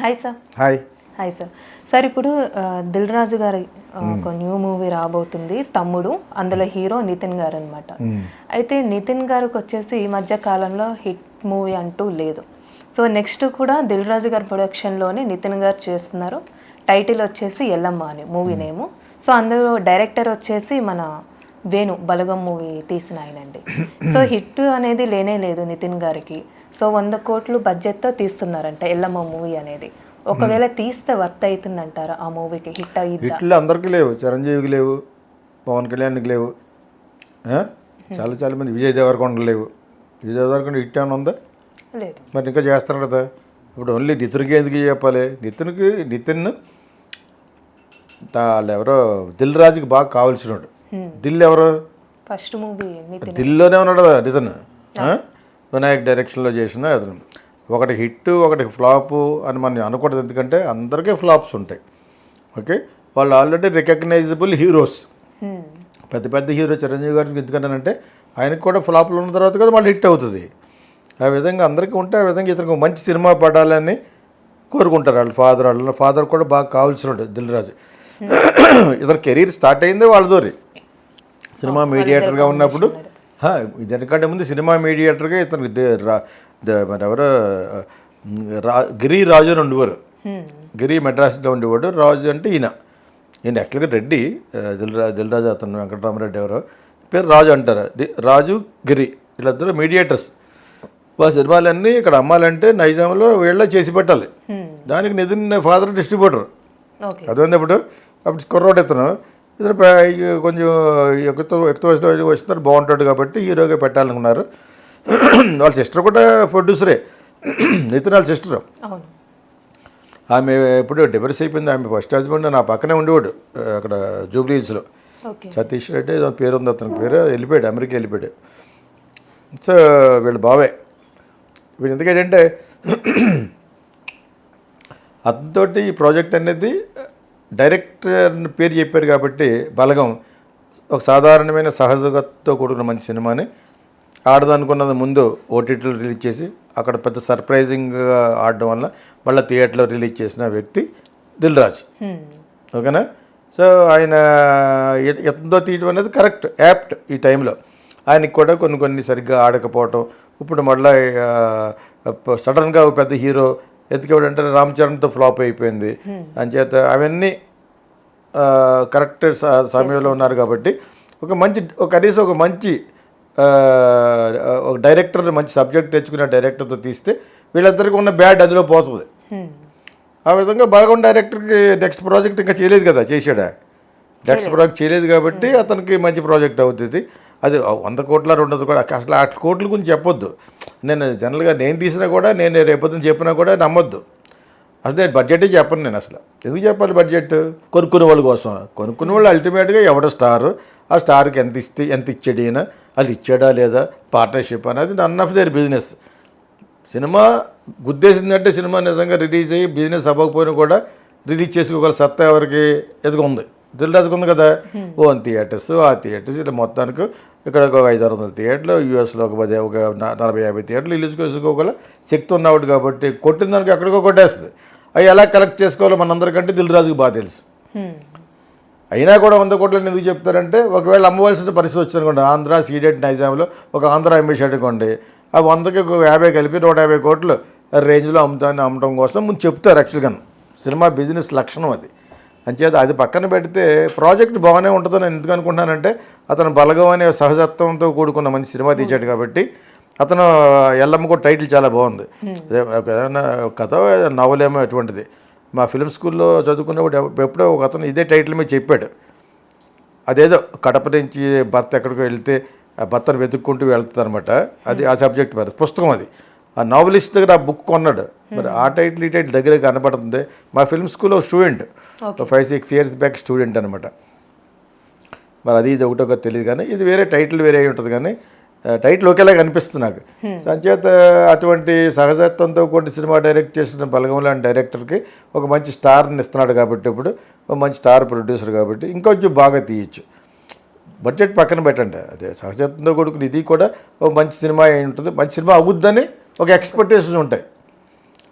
Hi sir. Hi. Hi sir. Sir ఇప్పుడు దిల్ రాజు గారి ఒక న్యూ మూవీ రాబోతుంది తమ్ముడు. అందులో హీరో నితిన్ గారు అనమాట. అయితే నితిన్ గారికి వచ్చేసి ఈ మధ్య కాలంలో హిట్ మూవీ అంటూ లేదు. సో నెక్స్ట్ కూడా దిల్ రాజు గారి ప్రొడక్షన్లోనే నితిన్ గారు చేస్తున్నారు. టైటిల్ వచ్చేసి ఎల్లమ్మ అని మూవీ నేము. సో అందులో డైరెక్టర్ వచ్చేసి మన వేణు బలగం మూవీ తీసిన ఆయనండి. సో హిట్ అనేది లేనే లేదు నితిన్ గారికి. సో 100 కోట్లు బడ్జెట్తో తీస్తున్నారంట ఎల్లమ్మ మూవీ అనేది. ఒకవేళ తీస్తే వర్త్ అవుతుందంటారా ఆ మూవీకి? హిట్ అయ్యింది? హిట్లు అందరికీ లేవు, చిరంజీవికి లేవు, పవన్ కళ్యాణ్కి లేవు, చాలా మంది విజయ్ దేవరకొండ లేవు. విజయ్ దేవరకొండ హిట్ ఏమైనా ఉందా? లేదు. మరి ఇంకా చేస్తారు కదా. ఇప్పుడు ఓన్లీ నితిన్కి ఎందుకు చెప్పాలి? నితిన్ వాళ్ళు ఎవరో దిల్ రాజుకి బాగా కావాల్సినాడు. దిల్ ఎవరు? ఫస్ట్ మూవీ దిల్లోనే ఉన్నాడు కదా నితిన్. వినాయక్ డైరెక్షన్లో చేసిన అతను ఒకటి హిట్ ఒకటి ఫ్లాపు అని మనం అనకూడదు. ఎందుకంటే అందరికీ ఫ్లాప్స్ ఉంటాయి. ఓకే, వాళ్ళు ఆల్రెడీ రికగ్నైజబుల్ హీరోస్. పెద్ద హీరో చిరంజీవి గారికి ఎందుకంటానంటే ఆయనకు కూడా ఫ్లాప్లు ఉన్న తర్వాత కదా మళ్ళీ హిట్ అవుతుంది. ఆ విధంగా అందరికీ ఉంటే ఆ విధంగా ఇతనికి మంచి సినిమా పడాలని కోరుకుంటారు. వాళ్ళ ఫాదర్ కూడా బాగా కావాల్సినాడు దిల్ రాజు. ఇతని కెరీర్ స్టార్ట్ అయిందే వాళ్ళతోరి. సినిమా మీడియేటర్గా ఉన్నప్పుడు దీనికంటే ముందు సినిమా మీడియేటర్గా ఇతనికి మరి ఎవరు గిరి రాజు అని ఉండేవారు. గిరి మెడ్రాస్లో ఉండేవాడు. రాజు అంటే ఈయన యాక్చువల్గా రెడ్డి. దిల్ రాజు అతను వెంకటరామరెడ్డి ఎవరో పేరు రాజు అంటారు. రాజు గిరి వీళ్ళిద్దరు మీడియేటర్స్. వాళ్ళ సినిమాలన్నీ ఇక్కడ అమ్మాలంటే నైజాంలో వీళ్ళ చేసి పెట్టాలి. దానికి నితిన్ ఫాదర్ డిస్ట్రిబ్యూటర్. అదేంది అప్పుడు కుర్రోడు ఇతను కొంచెం ఎక్కువ వయసులో వస్తున్నారు, బాగుంటాడు కాబట్టి హీరోగా పెట్టాలనుకున్నారు. వాళ్ళ సిస్టర్ కూడా ప్రొడ్యూసరే, నితిన్ వాళ్ళ సిస్టర్. ఆమె ఇప్పుడు డివోర్స్ అయిపోయింది. ఆమె ఫస్ట్ హస్బెండ్ నా పక్కనే ఉండేవాడు అక్కడ జూబ్లీ హిల్స్లో. సతీష్ రెడ్డి పేరు ఉంది అతని పేరు. వెళ్ళిపోయాడు, అమెరికా వెళ్ళిపోయాడు. సో వీళ్ళు బావే. వీళ్ళు ఎందుకంటే అతనితోటి ఈ ప్రాజెక్ట్ అనేది డైరెక్టర్ పేరు చెప్పారు కాబట్టి బలగం ఒక సాధారణమైన సహజగతతో కూడుకున్న మంచి సినిమాని ఆడదనుకున్నది ముందు ఓటీటీలో రిలీజ్ చేసి అక్కడ పెద్ద సర్ప్రైజింగ్గా ఆడడం వల్ల మళ్ళీ థియేటర్లో రిలీజ్ చేసిన వ్యక్తి దిల్ రాజు. ఓకేనా? సో ఆయన ఎంతో తీయడం అనేది కరెక్ట్, యాప్ట్. ఈ టైంలో ఆయనకి కూడా కొన్ని సరిగ్గా ఆడకపోవటం. ఇప్పుడు మళ్ళీ సడన్గా పెద్ద హీరో ఎందుకంటే రామ్ చరణ్తో ఫ్లాప్ అయిపోయింది. అంచేత అవన్నీ కరెక్ట్ సమయంలో ఉన్నారు కాబట్టి కనీసం ఒక మంచి ఒక డైరెక్టర్, మంచి సబ్జెక్ట్ తెచ్చుకున్న డైరెక్టర్తో తీస్తే వీళ్ళందరికీ ఉన్న బ్యాడ్ అందులో పోతుంది. ఆ విధంగా బాగా డైరెక్టర్కి నెక్స్ట్ ప్రాజెక్ట్ ఇంకా చేయలేదు కదా, చేశాడా? నెక్స్ట్ ప్రాజెక్ట్ చేయలేదు కాబట్టి అతనికి మంచి ప్రాజెక్ట్ అవుతుంది. అది 100 కోట్ల 200 కోట్ల అసలు 8 కోట్ల గురించి చెప్పొద్దు. నేను జనరల్గా నేను తీసినా కూడా నేను రేపొద్దున చెప్పినా కూడా నమ్మొద్దు. అసలు నేను బడ్జెటే చెప్పను. నేను అసలు ఎందుకు చెప్పాలి బడ్జెట్? కొనుక్కునే వాళ్ళ కోసం. కొనుక్కునే వాళ్ళు అల్టిమేట్గా ఎవడ స్టార్, ఆ స్టార్కి ఎంత ఇచ్చాడు ఈయన, అది ఇచ్చాడా లేదా, పార్ట్నర్షిప్ అనేది none of their business. Cinema గుద్దేసిందంటే సినిమా నిజంగా రిలీజ్ అయ్యి బిజినెస్ అవ్వకపోయినా కూడా రిలీజ్ చేసుకోగల సత్తా ఎవరికి ఎదుగుంది? దిల్ రాజుకు ఉంది కదా. ఓన్ థియేటర్స్, ఆ థియేటర్స్ ఇట్లా మొత్తానికి ఇక్కడ ఒక 500-600 థియేటర్లు, యూఎస్లో ఒక 40-50 థియేటర్లు రిలీజ్ చేసుకోగల శక్తి ఉన్నవాడు కాబట్టి కొట్టిన దానికి ఎక్కడికో కొట్టేస్తుంది. అవి ఎలా కలెక్ట్ చేసుకోవాలో మనందరికంటే దిల్ రాజుకి బాగా తెలుసు. అయినా కూడా 100 కోట్లని ఎందుకు చెప్తారంటే ఒకవేళ అమ్మవలసిన పరిస్థితి వచ్చిందనుకోండి, ఆంధ్ర సీడెడ్ నైజాంలో ఒక ఆంధ్ర అమ్మేసాడు అనుకోండి, ఆ 100కి 50 కలిపి 150 కోట్లు రేంజ్లో అమ్మటం కోసం ముందు చెప్తారు. యాక్చువల్గా సినిమా బిజినెస్ లక్షణం అది. అంచేత అది పక్కన పెడితే ప్రాజెక్ట్ బాగానే ఉంటుందని నేను ఎందుకు అనుకుంటున్నానంటే అతను బలగం అనే సహజత్వంతో కూడుకున్న మంచి సినిమా తీశాడు కాబట్టి. అతను ఎల్లమ్మ కూడా టైటిల్ చాలా బాగుంది. ఏదైనా కథ నవలేమో అటువంటిది. మా ఫిల్మ్ స్కూల్లో చదువుకున్నప్పుడు ఎప్పుడో ఒక అతను ఇదే టైటిల్ మీద చెప్పాడు. అదేదో కడప నుంచి భర్త ఎక్కడికో వెళ్తే ఆ భర్తను వెతుక్కుంటూ వెళ్తుంది అనమాట. అది ఆ సబ్జెక్ట్ మరి పుస్తకం అది. ఆ నావలిస్ట్ దగ్గర ఆ బుక్ కొన్నాడు. మరి ఆ టైటిల్ ఈ టైటిల్ దగ్గర కనపడుతుంది. మా ఫిల్మ్ స్కూల్లో స్టూడెంట్, 5-6 years బ్యాక్ స్టూడెంట్ అనమాట. మరి అది ఇది ఒకటో తెలియదు కానీ ఇది వేరే టైటిల్ వేరే అయి ఉంటుంది కానీ టైటిల్ ఒకేలా కనిపిస్తుంది నాకు. అంచేత అటువంటి సహజత్వంతో కూడిన సినిమా డైరెక్ట్ చేసిన బలగం లాంటి డైరెక్టర్కి ఒక మంచి స్టార్ని ఇస్తున్నాడు కాబట్టి ఇప్పుడు ఒక మంచి స్టార్ ప్రొడ్యూసర్ కాబట్టి ఇంకొంచెం బాగా తీయచ్చు. బడ్జెట్ పక్కన పెట్టండి. అదే సహజత్వంతో కూడుకుని ఇది కూడా ఒక మంచి సినిమా అయి ఉంటుంది. మంచి సినిమా అవుద్దని ఒక ఎక్స్పెక్టేషన్స్ ఉంటాయి.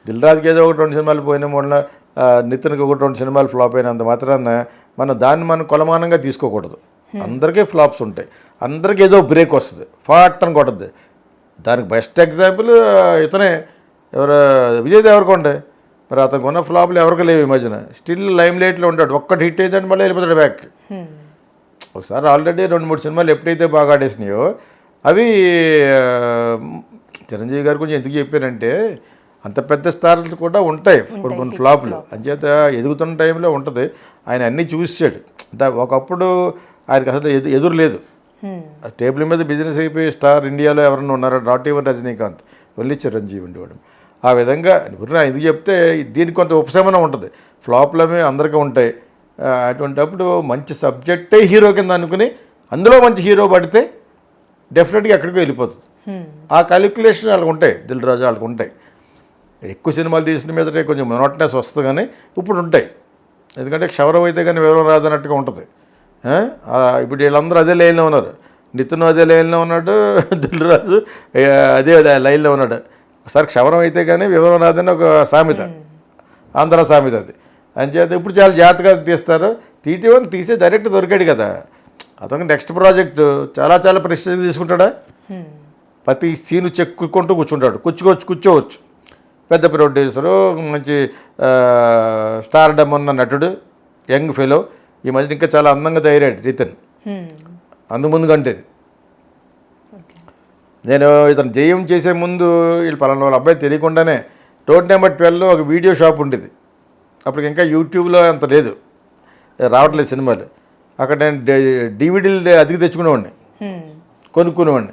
దిల్ రాజుకి ఏదో ఒకటి 2 సినిమాలు పోయిన మొన్న నితిన్కి ఒకటి 2 సినిమాలు ఫ్లాప్ అయినంత మాత్రాన మనం కొలమానంగా తీసుకోకూడదు. అందరికీ ఫ్లాప్స్ ఉంటాయి, అందరికీ ఏదో బ్రేక్ వస్తుంది, ఫాట్ అని కొట్టద్దు. దానికి బెస్ట్ ఎగ్జాంపుల్ ఇతనే ఎవరు విజయ్ దేవరకొండ. మరి అతనికి ఉన్న ఫ్లాప్లు ఎవరికి లేవు ఈ మధ్యన. స్టిల్ లైమ్ లైట్లో ఉంటాడు, ఒక్కటి హిట్ అయితే మళ్ళీ వెళ్ళిపోతాడు బ్యాక్. ఒకసారి ఆల్రెడీ 2-3 సినిమాలు ఎప్పుడైతే బాగా ఆడేసినాయో అవి చిరంజీవి గారు కొంచెం ఎందుకు చెప్పారంటే అంత పెద్ద స్టార్లు కూడా ఉంటాయి కొన్ని ఫ్లాప్లు, అంచేత ఎదుగుతున్న టైంలో ఉంటుంది. ఆయన అన్నీ చూసాడు. అంటే ఒకప్పుడు ఆయనకి అసలు ఎదురు లేదు. టేబుల్ మీద బిజినెస్ అయిపోయి స్టార్ ఇండియాలో ఎవరన్నా ఉన్నారో, not even Rajinikanth, only Chiranjeevi ఉండేవాడు. ఆ విధంగా ఎందుకు చెప్తే దీనికి కొంత ఉపశమనం ఉంటుంది. ఫ్లాప్లమే అందరికీ ఉంటాయి. అటువంటిప్పుడు మంచి సబ్జెక్టే హీరో కింద అనుకుని అందులో మంచి హీరో పడితే డెఫినెట్గా ఎక్కడికో వెళ్ళిపోతుంది. ఆ క్యాలిక్యులేషన్ వాళ్ళకు ఉంటాయి, దిల్ రాజు వాళ్ళకు ఉంటాయి. ఎక్కువ సినిమాలు తీసిన మీదటే కొంచెం మొనోటనెస్ వస్తుంది, కానీ ఇప్పుడు ఉంటాయి. ఎందుకంటే క్షవరం అయితే కానీ వివరం రాదన్నట్టుగా ఉంటుంది. ఇప్పుడు వీళ్ళందరూ అదే లైన్లో ఉన్నారు. నితిన్ అదే లైన్లో ఉన్నాడు, దిల్ రాజు అదే లైన్లో ఉన్నాడు. ఒకసారి క్షవరం అయితే కానీ వివరం రాదని ఒక సామెత, ఆంధ్ర సామెత అది. అంచేత ఇప్పుడు చాలా జాగ్రత్తగా తీస్తారు. టీటీవన్ తీసే డైరెక్ట్ దొరికాడు కదా, అతనికి నెక్స్ట్ ప్రాజెక్టు చాలా ప్రెస్టేజ్ తీసుకుంటాడా. ప్రతి సీను చెక్కుకుంటూ కూర్చుంటాడు, కూర్చోవచ్చు. పెద్ద ప్రొడ్యూసరు, మంచి స్టార్డమ్ ఉన్న నటుడు, యంగ్ ఫెలో. ఈ మధ్య ఇంకా చాలా అందంగా తయారాడు నితిన్, ముందు కంటే. నేను ఇతను జయం చేసే ముందు వీళ్ళు పలానా వాళ్ళ అబ్బాయి తెలియకుండానే రోడ్ నెంబర్ 12లో ఒక వీడియో షాప్ ఉండేది. అప్పటికి ఇంకా యూట్యూబ్లో అంత లేదు, రావట్లేదు సినిమాలు. అక్కడ నేను డివిడీలు అదిగి తెచ్చుకునేవాడిని, కొనుక్కునేవాడిని.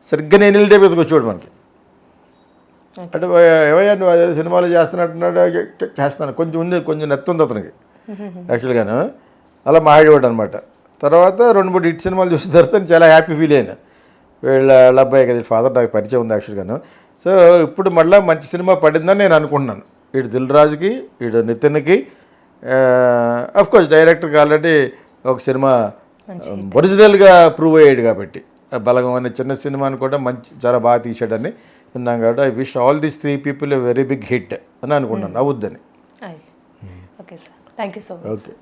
సరిగ్గా నేను వెళ్ళే మీదకి వచ్చేవాడు మనకి. అంటే ఏవయ్యా నువ్వు అదే సినిమాలు చేస్తున్నట్టున్నాడు, చేస్తాను కొంచెం నెత్త ఉంది అతనికి యాక్చువల్గాను. అలా మాట్లాడేవాడు అనమాట. తర్వాత 2-3 హిట్ సినిమాలు చూసిన తర్వాత చాలా హ్యాపీ ఫీల్ అయినా. వీళ్ళ అబ్బాయి కదా, ఫాదర్ నాకు పరిచయం ఉంది యాక్చువల్గాను. సో ఇప్పుడు మళ్ళీ మంచి సినిమా పడిందని నేను అనుకుంటున్నాను. ఇటు దిల్ రాజుకి, ఇటు నితిన్కి. అఫ్కోర్స్ డైరెక్టర్కి ఆల్రెడీ ఒక సినిమా ఒరిజినల్గా ప్రూవ్ అయ్యాడు కాబట్టి, బలగం అనే చిన్న సినిమాని కూడా చాలా బాగా తీసాడని విన్నాం. కాబట్టి I wish all these 3 people a very big hit అని అనుకున్నాను, అవుద్దని. Okay sir, thank you so much. Okay.